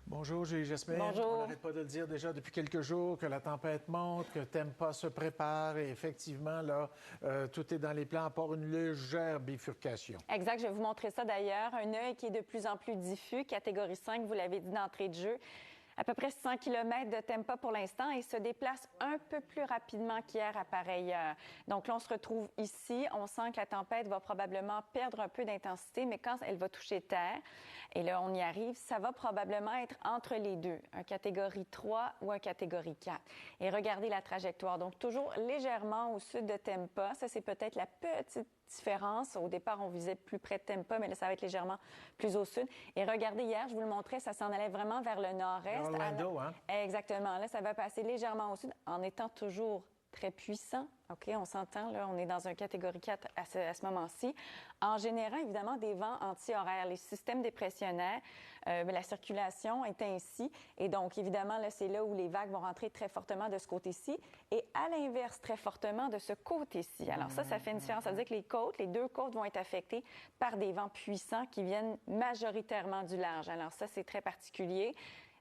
Bonjour, Julie Jasmine. Bonjour. On n'arrête pas de le dire déjà depuis quelques jours que la tempête monte, que Tempa se prépare et effectivement, là, tout est dans les plans à part une légère bifurcation. Exact. Je vais vous montrer ça d'ailleurs. Un œil qui est de plus en plus diffus, catégorie 5, vous l'avez dit d'entrée de jeu. À peu près 100 km de Tempa pour l'instant et se déplace un peu plus rapidement qu'hier à pareille heure. Donc là, on se retrouve ici. On sent que la tempête va probablement perdre un peu d'intensité, mais quand elle va toucher terre, et là, on y arrive, ça va probablement être entre les deux, un catégorie 3 ou un catégorie 4. Et regardez la trajectoire. Donc, toujours légèrement au sud de Tempa. Ça, c'est peut-être la petite différence. Au départ, on visait plus près de Tempa, mais là, ça va être légèrement plus au sud. Et regardez, hier, je vous le montrais, ça s'en allait vraiment vers le nord-est. Orlando, hein? Exactement. Là, ça va passer légèrement au sud en étant toujours très puissant. OK, on s'entend, là, on est dans un catégorie 4 à ce moment-ci. En générant, évidemment, des vents anti-horaires. Les systèmes dépressionnaires, la circulation est ainsi. Et donc, évidemment, là, c'est là où les vagues vont rentrer très fortement de ce côté-ci. Et à l'inverse, très fortement de ce côté-ci. Alors ça fait une différence. Ça veut dire que les deux côtes vont être affectées par des vents puissants qui viennent majoritairement du large. Alors ça, c'est très particulier.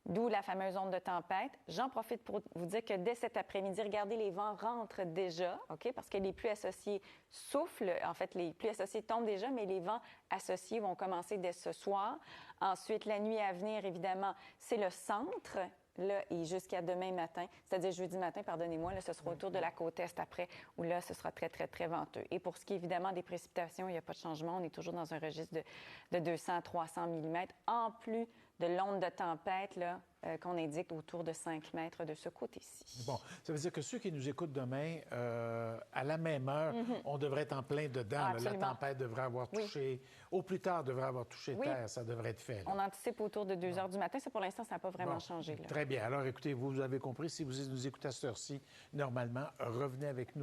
D'où la fameuse onde de tempête. J'en profite pour vous dire que dès cet après-midi, regardez, les vents rentrent déjà, OK? Parce que les pluies associées soufflent. En fait, les pluies associées tombent déjà, mais les vents associés vont commencer dès ce soir. Ensuite, la nuit à venir, évidemment, c'est le centre. Là, et jusqu'à demain matin, c'est-à-dire jeudi matin, pardonnez-moi, là, ce sera autour de la côte est après, où là, ce sera très, très, très venteux. Et pour ce qui est évidemment des précipitations, il n'y a pas de changement. On est toujours dans un registre de 200 à 300 mm, en plus de l'onde de tempête, là, qu'on indique autour de 5 mètres de ce côté-ci. Bon, ça veut dire que ceux qui nous écoutent demain, à la même heure, on devrait être en plein dedans. Ah, La tempête devrait avoir touché, au plus tard, devrait avoir touché terre. Ça devrait être fait. Là. On anticipe autour de 2 heures du matin. Ça, pour l'instant, ça n'a pas vraiment changé. Là. Très bien. Alors, écoutez, vous avez compris, si vous nous écoutez à cette heure-ci, normalement, revenez avec nous.